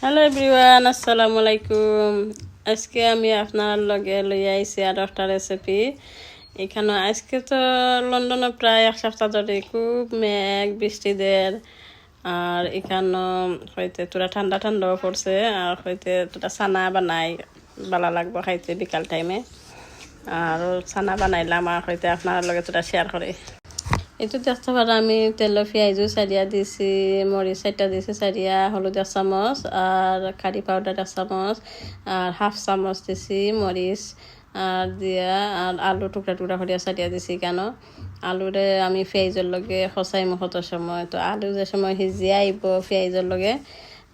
Hello everyone, আসসালামু আলাইকুম। আজকে আমি আপনার লগে লইয়া আইছি আর একটা রেসিপি। এখানে আজকে তো লন্ডনে প্রায় এক সপ্তাহ ধরে খুব মেঘ বৃষ্টি দের, আর এখানে হইতে তোরা ঠান্ডা ঠান্ডাও পড়ছে, আর হইতে তোরা ছানা বানাই ভালো লাগবো খাইতে বিকাল টাইমে। আর ছানা বানাইলাম আর হইতে আপনার লগে তোরা শেয়ার করে। এইটো দেখতে পারা আমি তেল পেঁয়াজও সারিয়া দিছি, মরিচ চারটা দিছি সারিয়া, হলুদ 1 চামচ আর কারি পাউডার 1 চামচ আর 1/2 চামচ দিছি মরিচ আর দিয়া, আর আলু টুকরা টুকরা করিয়া সারিয়া দিছি। কেন আলুরে আমি পেঁয়াজের লগে খসাইমো কত সময়, তো আলু যে সময় সিজিয়ে আইব পেঁয়াজের লগে।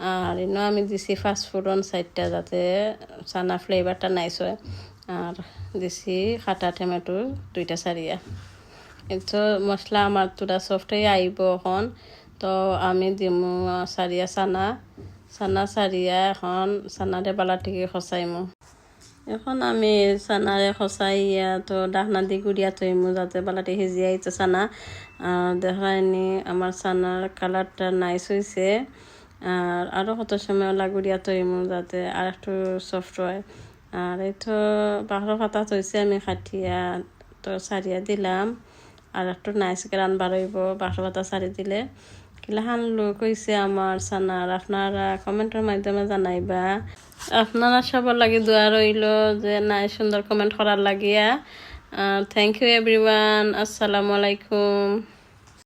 আর এনে আমি দিছি ফাস্টফুডন 4টা, যাতে চানা ফ্লেভারটা নাইস হয়। আর দিছি কাটা টমেটো 2টা সারিয়া। তো মশলা আমার তোরা সফটই আইব এখন। তো আমি দিমু সারিয়া চানা সারিয়া এখন চানারে বালাটিকে খসাইমু। এখন আমি চানারে খসাইয়া তো ডাকনা দি গুড়িয়া থইমু যাতে বালাটি সিজি আইতে চানা। দেখায়নি আমার চানার কালারটা নাইস হয়েছে। আর আরও কত সময় ওলা গুড়িয়া থইমু যাতে আর একটু সফট হয়। আর এই তো বাঁকড়া পাতা থইছে আমি খাটিয়া, তো সারিয়া দিলাম। আর একটু নাইস গ্রান বাড়াইব বাঁকড়া পাতা সারি দিলে। কিলাহান লোক হয়েছে আমার চানার, আপনারা কমেন্টের মাধ্যমে জানাইবা। আপনারা সবার লাগে দোয়া রইল যে নাই সুন্দর কমেন্ট করার লাগিয়া। থ্যাংক ইউ এভরিওয়ান, আসসালামু আলাইকুম।